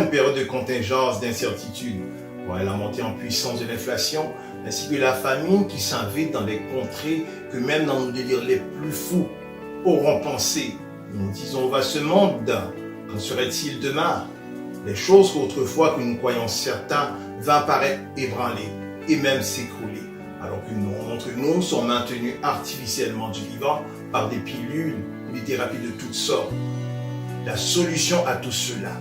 une période de contingence, d'incertitude. Ouais, la montée en puissance de l'inflation, ainsi que la famine qui s'invite dans des contrées que même dans nos délires les plus fous auront pensé. Nous disons, va ce monde, qu'en serait-il demain? Les choses qu'autrefois que nous croyons certains va paraître ébranlées et même s'écrouler, alors que nombre d'entre nous sont maintenus artificiellement du vivant par des pilules ou des thérapies de toutes sortes. La solution à tout cela,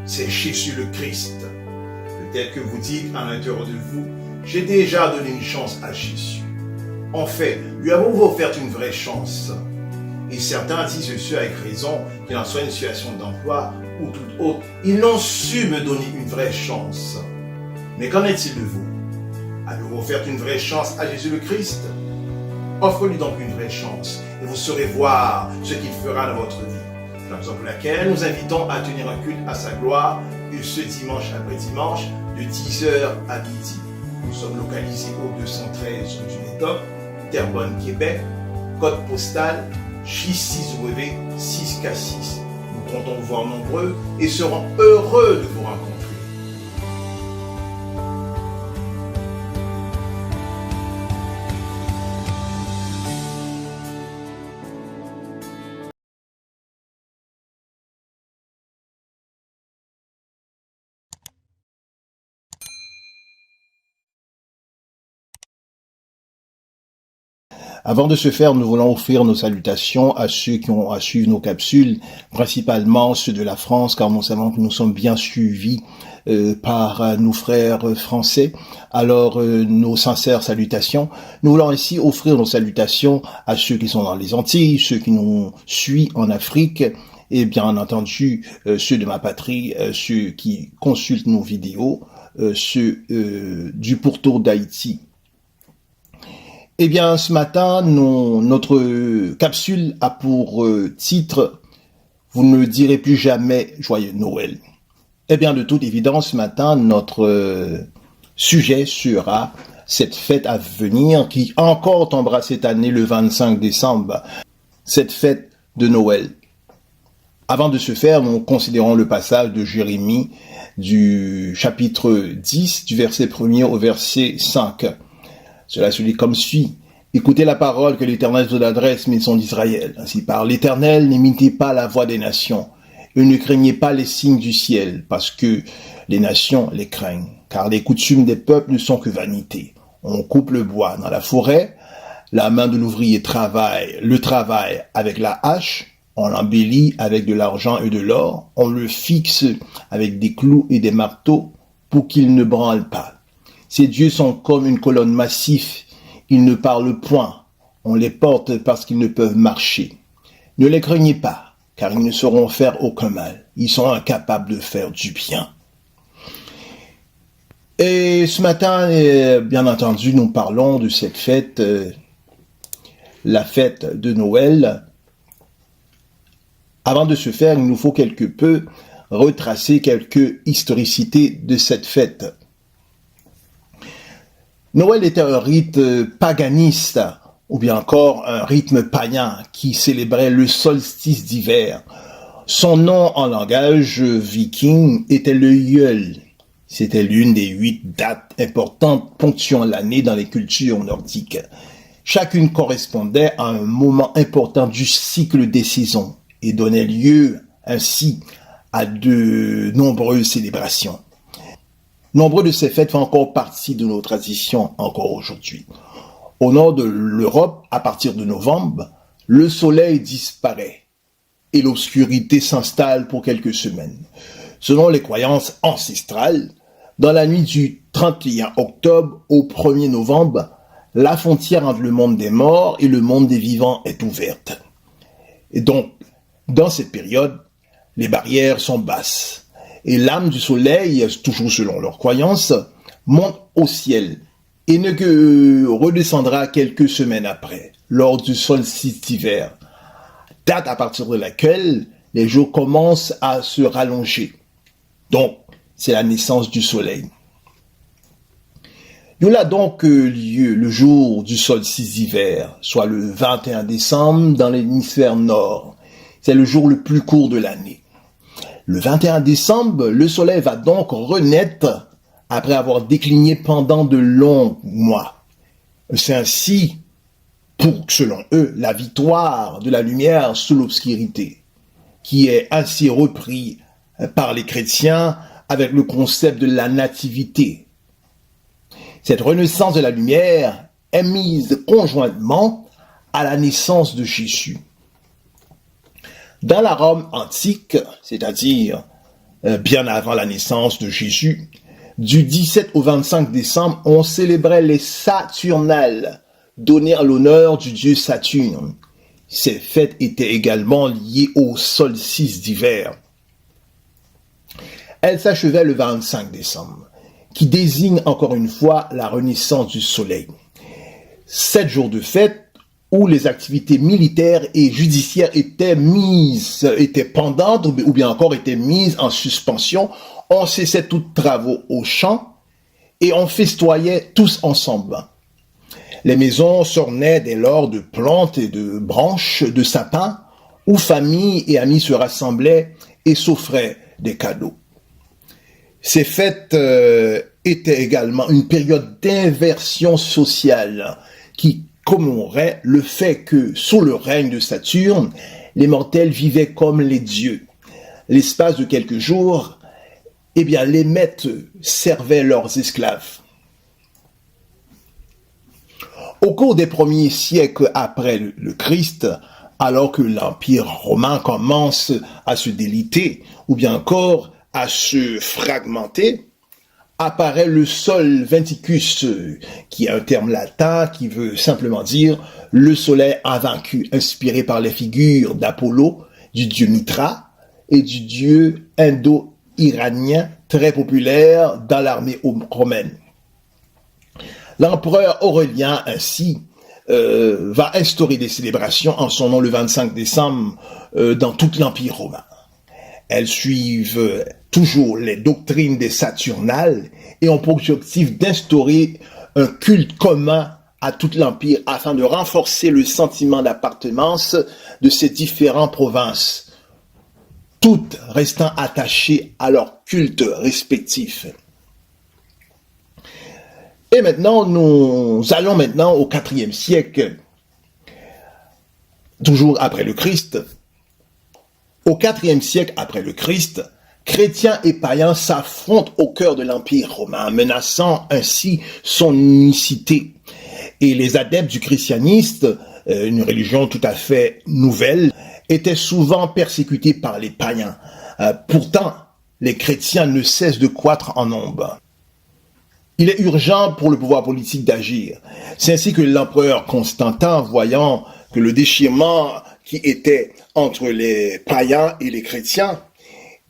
c'est Jésus le Christ. Peut-être que vous dites à l'intérieur de vous, j'ai déjà donné une chance à Jésus. En fait, lui avons-vous offert une vraie chance? Et certains disent ceux avec raison, qu'il en soit une situation d'emploi ou toute autre, ils n'ont su me donner une vraie chance. Mais qu'en est-il de vous? Avez-vous offert une vraie chance à Jésus le Christ? Offrez-lui donc une vraie chance et vous saurez voir ce qu'il fera dans votre vie. C'est la raison pour laquelle nous invitons à tenir un culte à sa gloire et ce dimanche après dimanche de 10h à midi. Nous sommes localisés au 213 rue du Médoc, Terrebonne, Québec, code postal J6W6K6. Nous comptons vous voir nombreux et serons heureux de vous rencontrer. Avant de ce faire, nous voulons offrir nos salutations à ceux qui ont à suivre nos capsules, principalement ceux de la France, car nous savons que nous sommes bien suivis par nos frères français. Alors, nos sincères salutations. Nous voulons ici offrir nos salutations à ceux qui sont dans les Antilles, ceux qui nous suivent en Afrique, et bien entendu ceux de ma patrie, ceux qui consultent nos vidéos, ceux du pourtour d'Haïti. Eh bien, ce matin, notre capsule a pour titre « Vous ne direz plus jamais Joyeux Noël ». Eh bien, de toute évidence, ce matin, notre sujet sera cette fête à venir qui encore tombera cette année le 25 décembre, cette fête de Noël. Avant de ce faire, nous considérons le passage de Jérémie du chapitre 10, du verset 1er au verset 5. Cela se lit comme suit. Écoutez la parole que l'Éternel vous adresse, maison d'Israël. Ainsi parle l'Éternel, n'imitez pas la voix des nations, et ne craignez pas les signes du ciel, parce que les nations les craignent. Car les coutumes des peuples ne sont que vanité. On coupe le bois dans la forêt, la main de l'ouvrier travaille avec la hache, on l'embellit avec de l'argent et de l'or, on le fixe avec des clous et des marteaux pour qu'il ne branle pas. Ces dieux sont comme une colonne massive, ils ne parlent point, on les porte parce qu'ils ne peuvent marcher. Ne les craignez pas, car ils ne sauront faire aucun mal, ils sont incapables de faire du bien. Et ce matin, bien entendu, nous parlons de cette fête, la fête de Noël. Avant de ce faire, il nous faut quelque peu retracer quelques historicités de cette fête. Noël était un rite paganiste, ou bien encore un rythme païen qui célébrait le solstice d'hiver. Son nom en langage viking était le Yule. C'était l'une des 8 dates importantes ponctuant l'année dans les cultures nordiques. Chacune correspondait à un moment important du cycle des saisons et donnait lieu ainsi à de nombreuses célébrations. Nombreux de ces fêtes font encore partie de nos traditions encore aujourd'hui. Au nord de l'Europe, à partir de novembre, le soleil disparaît et l'obscurité s'installe pour quelques semaines. Selon les croyances ancestrales, dans la nuit du 31 octobre au 1er novembre, la frontière entre le monde des morts et le monde des vivants est ouverte. Et donc, dans cette période, les barrières sont basses. Et l'âme du soleil, toujours selon leurs croyances, monte au ciel et ne redescendra quelques semaines après, lors du solstice d'hiver, date à partir de laquelle les jours commencent à se rallonger. Donc, c'est la naissance du soleil. Il y a donc lieu le jour du solstice d'hiver, soit le 21 décembre dans l'hémisphère nord. C'est le jour le plus court de l'année. Le 21 décembre, le soleil va donc renaître après avoir décliné pendant de longs mois. C'est ainsi, selon eux, la victoire de la lumière sous l'obscurité, qui est ainsi repris par les chrétiens avec le concept de la nativité. Cette renaissance de la lumière est mise conjointement à la naissance de Jésus. Dans la Rome antique, c'est-à-dire bien avant la naissance de Jésus, du 17 au 25 décembre, on célébrait les Saturnales, données à l'honneur du dieu Saturne. Ces fêtes étaient également liées au solstice d'hiver. Elles s'achevaient le 25 décembre, qui désigne encore une fois la renaissance du soleil. 7 jours de fête où les activités militaires et judiciaires étaient pendantes ou bien encore étaient mises en suspension. On cessait tous travaux au champ et on festoyait tous ensemble. Les maisons s'ornaient dès lors de plantes et de branches de sapin où familles et amis se rassemblaient et s'offraient des cadeaux. Ces fêtes étaient également une période d'inversion sociale qui commémorait le fait que, sous le règne de Saturne, les mortels vivaient comme les dieux. L'espace de quelques jours, les maîtres servaient leurs esclaves. Au cours des premiers siècles après le Christ, alors que l'Empire romain commence à se déliter, ou bien encore à se fragmenter, apparaît le Sol Venticus, qui est un terme latin qui veut simplement dire le soleil invaincu, inspiré par les figures d'Apollo, du dieu Mitra et du dieu indo-iranien très populaire dans l'armée romaine. L'empereur Aurélien ainsi va instaurer des célébrations en son nom le 25 décembre dans tout l'Empire romain. Elles suivent toujours les doctrines des Saturnales et ont pour objectif d'instaurer un culte commun à tout l'Empire afin de renforcer le sentiment d'appartenance de ces différentes provinces, toutes restant attachées à leur culte respectif. Et maintenant, nous allons maintenant au IVe siècle, toujours après le Christ. Au IVe siècle après le Christ, chrétiens et païens s'affrontent au cœur de l'Empire romain, menaçant ainsi son unicité. Et les adeptes du christianisme, une religion tout à fait nouvelle, étaient souvent persécutés par les païens. Pourtant, les chrétiens ne cessent de croître en nombre. Il est urgent pour le pouvoir politique d'agir. C'est ainsi que l'empereur Constantin, voyant que le déchirement qui était entre les païens et les chrétiens,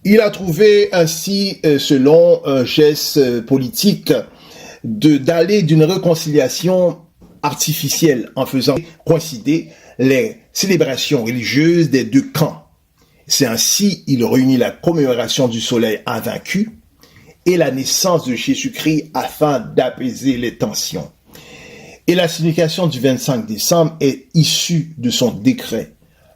il a trouvé ainsi, selon un geste politique, d'aller d'une réconciliation artificielle en faisant coïncider les célébrations religieuses des deux camps. C'est ainsi il réunit la commémoration du soleil invaincu et la naissance de Jésus-Christ afin d'apaiser les tensions. Et la signification du 25 décembre est issue de son décret,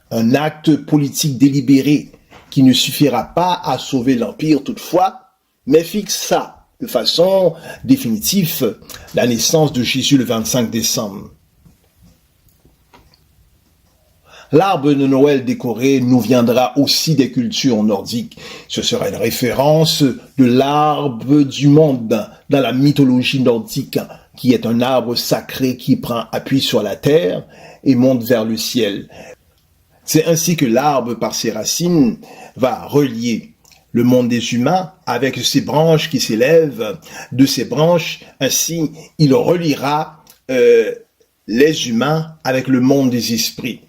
un acte politique délibéré qui ne suffira pas à sauver l'Empire toutefois, mais fixa de façon définitive la naissance de Jésus le 25 décembre. L'arbre de Noël décoré nous viendra aussi des cultures nordiques. Ce sera une référence de l'arbre du monde dans la mythologie nordique, qui est un arbre sacré qui prend appui sur la terre et monte vers le ciel. C'est ainsi que l'arbre, par ses racines, va relier le monde des humains avec ses branches qui s'élèvent. De ces branches, ainsi, il reliera les humains avec le monde des esprits.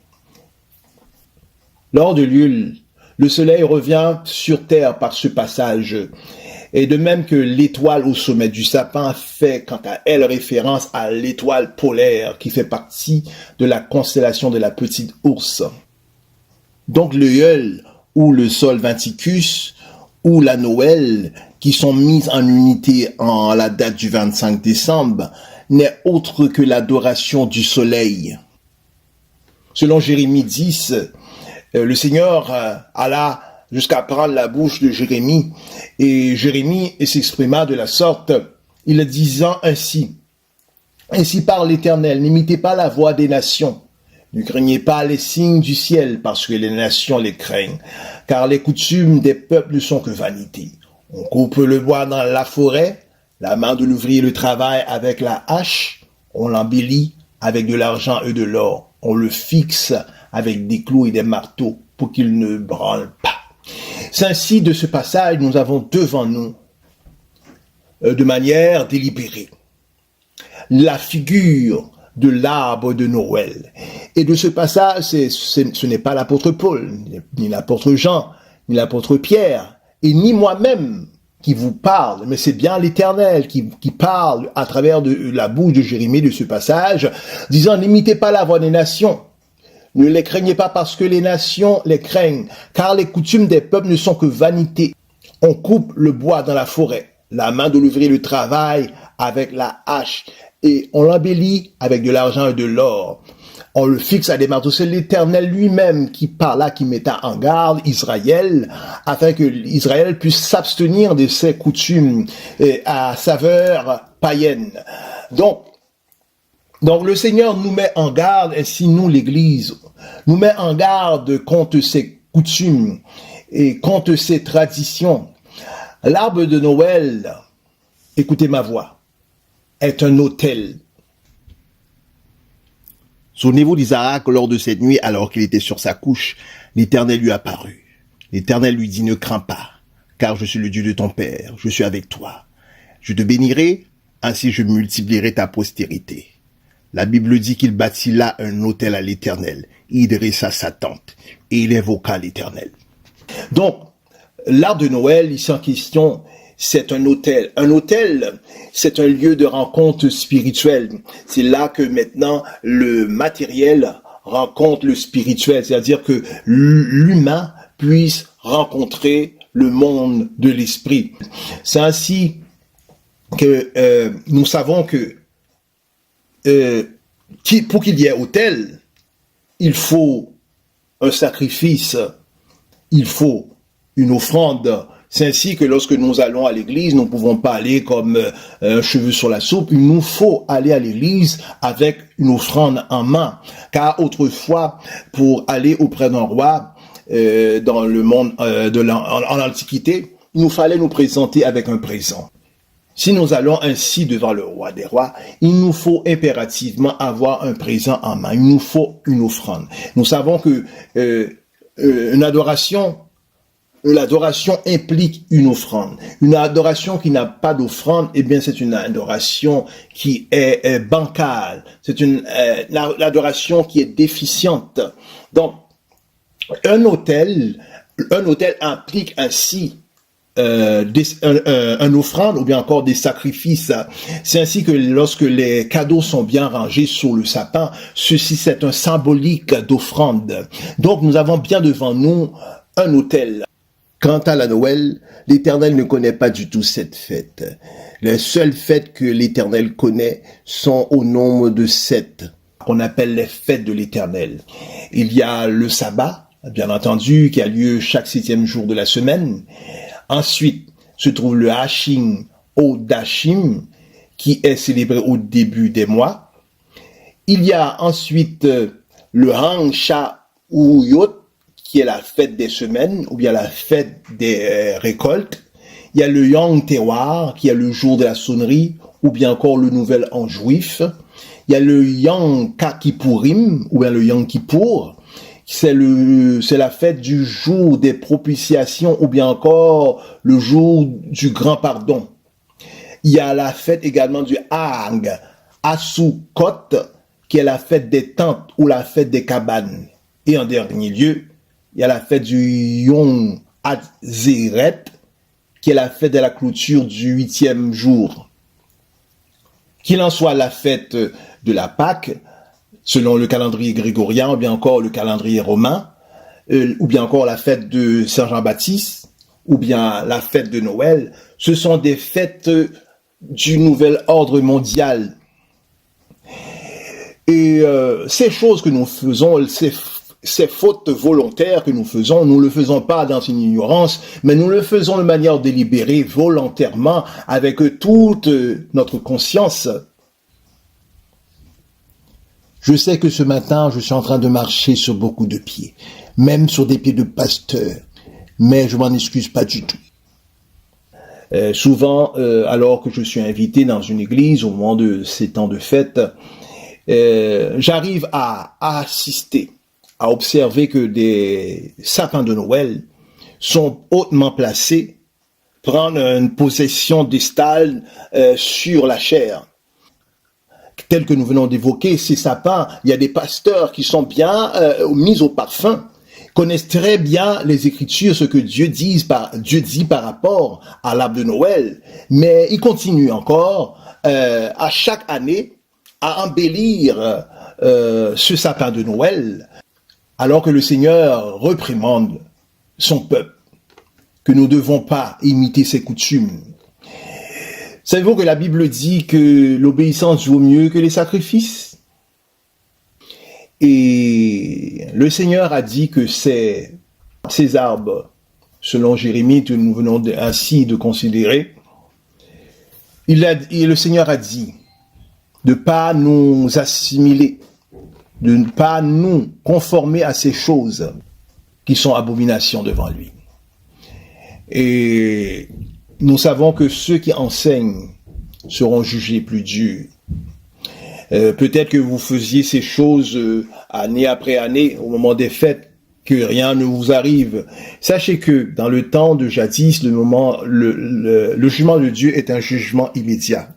Lors de l'Ule, le soleil revient sur terre par ce passage. Et de même que l'étoile au sommet du sapin fait quant à elle référence à l'étoile polaire qui fait partie de la constellation de la Petite Ourse. Donc le Yule ou le Sol Venticus ou la Noël qui sont mises en unité en la date du 25 décembre n'est autre que l'adoration du soleil. Selon Jérémie 10, le Seigneur Allah jusqu'à prendre la bouche de Jérémie. Et Jérémie s'exprima de la sorte, il disant ainsi, ainsi parle l'Éternel, n'imitez pas la voix des nations, ne craignez pas les signes du ciel, parce que les nations les craignent, car les coutumes des peuples ne sont que vanité. On coupe le bois dans la forêt, la main de l'ouvrier le travaille avec la hache, on l'embellit avec de l'argent et de l'or, on le fixe avec des clous et des marteaux pour qu'il ne branle pas. C'est ainsi de ce passage nous avons devant nous, de manière délibérée, la figure de l'arbre de Noël. Et de ce passage, ce n'est pas l'apôtre Paul, ni l'apôtre Jean, ni l'apôtre Pierre, et ni moi-même qui vous parle, mais c'est bien l'Éternel qui parle à travers de la bouche de Jérémie de ce passage, disant, n'imitez pas la voix des nations, ne les craignez pas parce que les nations les craignent, car les coutumes des peuples ne sont que vanité. On coupe le bois dans la forêt, la main de l'ouvrier le travail avec la hache, et on l'embellit avec de l'argent et de l'or. On le fixe à des marteaux. C'est l'Éternel lui-même qui parla, qui mettait en garde Israël, afin que Israël puisse s'abstenir de ses coutumes à saveur païenne. Donc le Seigneur nous met en garde, ainsi nous, l'Église, nous met en garde contre ces coutumes et contre ces traditions. L'arbre de Noël, écoutez ma voix, est un autel. Souvenez-vous d'Isaac lors de cette nuit, alors qu'il était sur sa couche, l'Éternel lui apparut. L'Éternel lui dit, ne crains pas, car je suis le Dieu de ton père, je suis avec toi. Je te bénirai, ainsi je multiplierai ta postérité. La Bible dit qu'il bâtit là un autel à l'Éternel. Il dressa sa tente et il invoqua l'Éternel. Donc, l'arbre de Noël, ici en question, c'est un autel. Un autel, c'est un lieu de rencontre spirituelle. C'est là que maintenant le matériel rencontre le spirituel. C'est-à-dire que l'humain puisse rencontrer le monde de l'esprit. C'est ainsi que nous savons que pour qu'il y ait autel, il faut un sacrifice, il faut une offrande. C'est ainsi que lorsque nous allons à l'église, nous ne pouvons pas aller comme un cheveu sur la soupe. Il nous faut aller à l'église avec une offrande en main. Car autrefois, pour aller auprès d'un roi dans le monde en l'Antiquité, il nous fallait nous présenter avec un présent. Si nous allons ainsi devant le roi des rois, il nous faut impérativement avoir un présent en main. Il nous faut une offrande. Nous savons que l'adoration implique une offrande. Une adoration qui n'a pas d'offrande, eh bien, c'est une adoration qui est bancale. C'est l'adoration qui est déficiente. Donc, un autel implique ainsi un offrande ou bien encore des sacrifices. C'est ainsi que lorsque les cadeaux sont bien rangés sur le sapin, ceci c'est un symbolique d'offrande. Donc nous avons bien devant nous un autel. Quant à la Noël, l'Éternel ne connaît pas du tout cette fête. Les seules fêtes que l'Éternel connaît sont au nombre de 7, qu'on appelle les fêtes de l'Éternel. Il y a le sabbat, bien entendu, qui a lieu chaque 7e jour de la semaine. Ensuite, se trouve le Hashim ou Dashim, qui est célébré au début des mois. Il y a ensuite le Hang Sha ou Yot, qui est la fête des semaines, ou bien la fête des récoltes. Il y a le Yom Teruah, qui est le jour de la sonnerie, ou bien encore le nouvel an juif. Il y a le Yom Kippourim, ou bien le Yom Kippour, c'est la fête du jour des propitiations, ou bien encore le jour du grand pardon. Il y a la fête également du Hag Asukot, qui est la fête des tentes ou la fête des cabanes. Et en dernier lieu, il y a la fête du Yom Hatzeret, qui est la fête de la clôture du 8e jour. Qu'il en soit la fête de la Pâque, selon le calendrier grégorien, ou bien encore le calendrier romain, ou bien encore la fête de Saint Jean-Baptiste, ou bien la fête de Noël, ce sont des fêtes du nouvel ordre mondial. Et ces choses que nous faisons, ces fautes volontaires que nous faisons, nous ne le faisons pas dans une ignorance, mais nous le faisons de manière délibérée, volontairement, avec toute notre conscience. Je sais que ce matin, je suis en train de marcher sur beaucoup de pieds, même sur des pieds de pasteur, mais je m'en excuse pas du tout. Souvent, alors que je suis invité dans une église, au moment de ces temps de fête, j'arrive à assister, à observer que des sapins de Noël sont hautement placés, prennent une possession distale sur la chair. Tel que nous venons d'évoquer, ces sapins, il y a des pasteurs qui sont bien mis au parfum, connaissent très bien les Écritures, ce que Dieu dit par rapport à l'arbre de Noël, mais ils continuent encore à chaque année à embellir ce sapin de Noël, alors que le Seigneur réprimande son peuple, que nous ne devons pas imiter ses coutumes. Savez-vous que la Bible dit que l'obéissance vaut mieux que les sacrifices? Et le Seigneur a dit que ces arbres, selon Jérémie, que nous venons ainsi de considérer, le Seigneur a dit de ne pas nous assimiler, de ne pas nous conformer à ces choses qui sont abominations devant lui. Et nous savons que ceux qui enseignent seront jugés plus durs. Peut-être que vous faisiez ces choses année après année, au moment des fêtes, que rien ne vous arrive. Sachez que dans le temps de jadis, le jugement de Dieu est un jugement immédiat.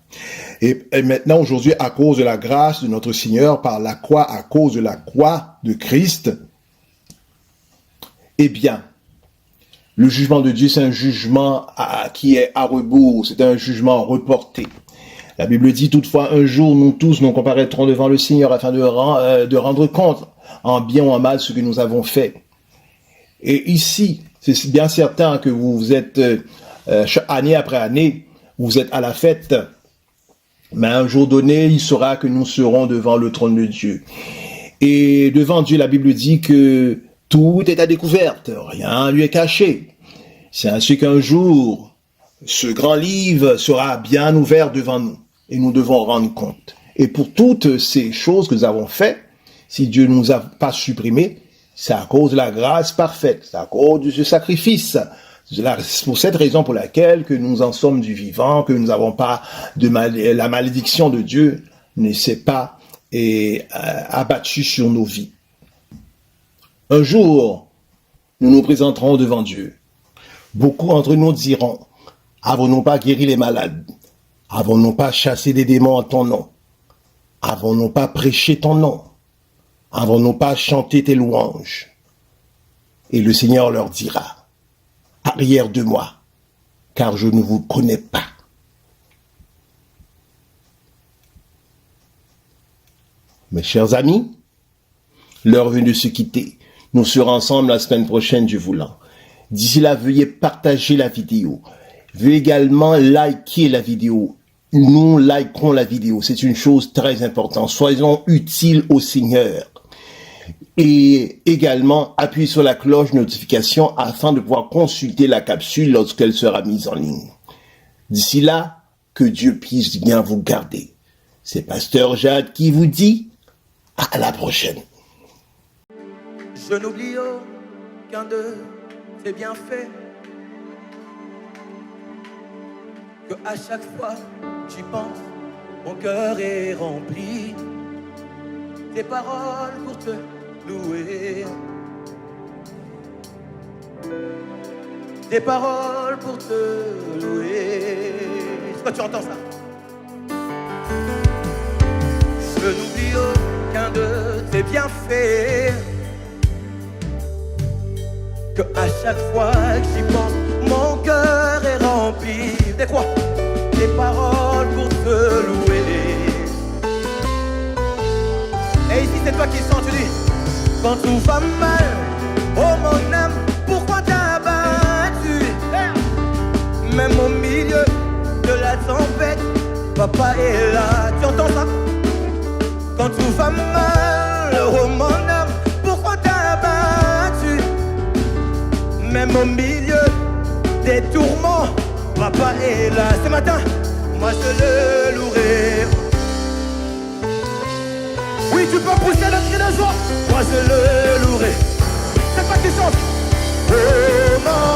Et maintenant, aujourd'hui, à cause de la grâce de notre Seigneur, à cause de la croix de Christ, eh bien, le jugement de Dieu, c'est un jugement qui est à rebours, c'est un jugement reporté. La Bible dit toutefois, un jour, nous tous, nous comparaîtrons devant le Seigneur afin de rendre compte, en bien ou en mal, ce que nous avons fait. Et ici, c'est bien certain que vous êtes, année après année, vous êtes à la fête, mais un jour donné, il sera que nous serons devant le trône de Dieu. Et devant Dieu, la Bible dit que tout est à découverte, rien lui est caché. C'est ainsi qu'un jour, ce grand livre sera bien ouvert devant nous et nous devons rendre compte. Et pour toutes ces choses que nous avons faites, si Dieu ne nous a pas supprimés, c'est à cause de la grâce parfaite, c'est à cause du sacrifice. C'est pour cette raison pour laquelle que nous en sommes du vivant, que nous n'avons pas la malédiction de Dieu ne s'est pas abattue sur nos vies. Un jour, nous nous présenterons devant Dieu. Beaucoup d'entre nous diront, avons-nous pas guéri les malades? Avons-nous pas chassé des démons en ton nom? Avons-nous pas prêché ton nom? Avons-nous pas chanté tes louanges? Et le Seigneur leur dira, arrière de moi, car je ne vous connais pas. Mes chers amis, l'heure vient de se quitter. Nous serons ensemble la semaine prochaine, Dieu voulant. D'ici là, veuillez partager la vidéo. Veuillez également liker la vidéo. Nous likerons la vidéo. C'est une chose très importante. Soyons utiles au Seigneur. Et également, appuyez sur la cloche de notification afin de pouvoir consulter la capsule lorsqu'elle sera mise en ligne. D'ici là, que Dieu puisse bien vous garder. C'est Pasteur Jade qui vous dit à la prochaine. Je n'oublie aucun de tes bienfaits, que à chaque fois j'y pense, mon cœur est rempli. Tes paroles pour te louer, des paroles pour te louer. Est-ce que tu entends ça? Je n'oublie aucun de tes bienfaits, que à chaque fois que j'y pense, mon cœur est rempli. Des quoi? Des paroles pour te louer. Et ici c'est toi qui sens, tu dis, quand tout va mal, oh mon âme, pourquoi t'as battu? Même au milieu de la tempête, papa est là. Tu entends ça? Quand tout va mal, oh mon âme, pourquoi t'as Même au milieu des tourments, papa est là. Ce matin, moi je le louerai. Oui, tu peux pousser le cri de joie. Moi je le louerai. C'est pas que tu chantes. Oh non.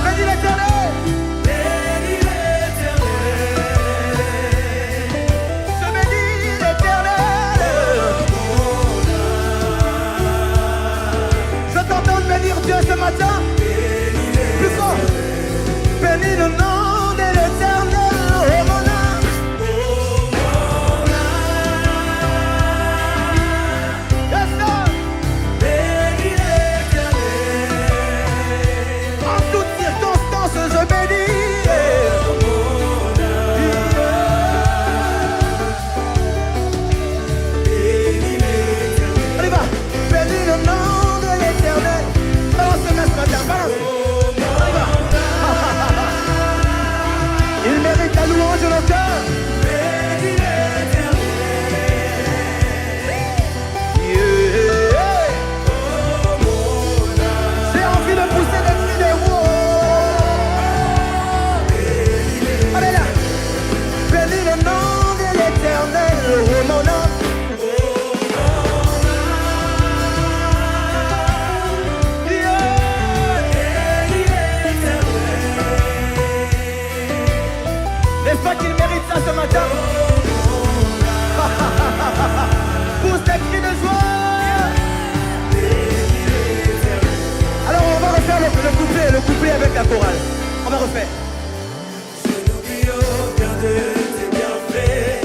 Bénis l'Éternel. Bénis l'Éternel. Je bénis l'Éternel. Je t'entends bénir Dieu ce matin. Plus fort. Bénis le nom de l'Éternel. Oh mon âme. Yes, sir. Bénis l'Éternel. En toutes circonstances, je bénis. Allez, va. Bénis le nom de l'Éternel. Balance ce matin, balance. Allez, va. Il mérite la louange de nos cœurs. Bénis l'Éternel. Yeah. J'ai envie de pousser des cris de wow. Allez là. Bénis le nom de l'Éternel. Oh mon âme. N'est-ce pas qu'il mérite ça ce matin? Pousse des cris de joie. Alors on va refaire le couplet avec la chorale. On va refaire. Je n'oublie aucun de tes bienfaits.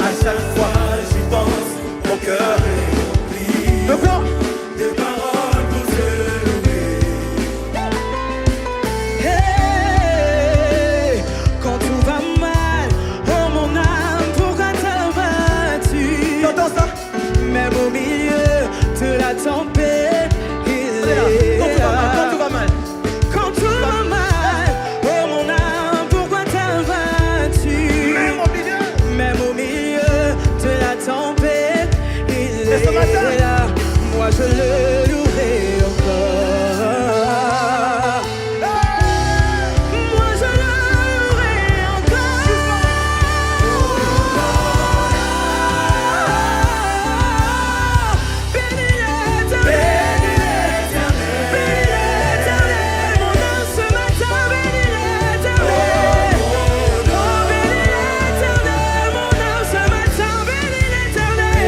À chaque fois j'y pense, mon cœur est rempli. De quoi? De paroles pour te louer. Hey, quand tout va mal, oh mon âme, pourquoi t'as battu? T'entends ça? Même au milieu de la tempête, il est là. Quand tout va mal, quand tout va mal, oh mon âme, pourquoi t'as battu? Même au milieu de la tempête, il est là. Moi je le louerai encore. Moi je le louerai encore. Bénis l'Éternel. Bénis l'Éternel. Mon âme ce matin, bénis l'Éternel. Oh, bénis l'Éternel. Mon âme ce matin, bénis l'Éternel.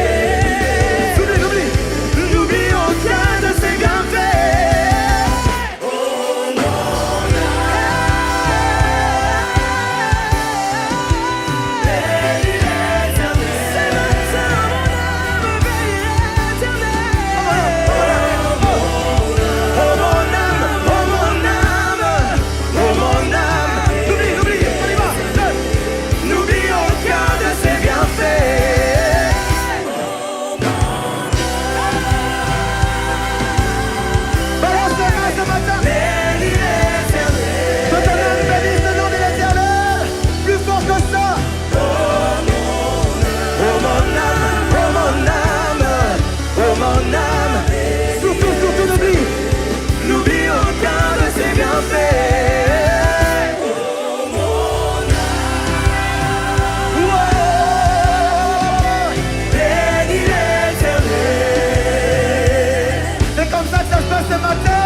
N'oublie aucun de ses bienfaits. Oh mon âme. Bénis l'Éternel. Ce matin, mon âme, bénis l'Éternel. Oh mon âme, oh mon âme, oh mon âme. N'oublie, on y va. N'oublie aucun de ses bienfaits. Balance les mains ce matin. Bénis l'Éternel. Que ton âme bénisse le nom de l'Éternel. Plus fort que ça. Oh mon âme, oh mon âme, oh mon âme. Surtout n'oublie aucun de ses bienfaits. Oh mon âme. Ouais. Bénis l'Éternel. C'est comme ça que ça se passe ce matin.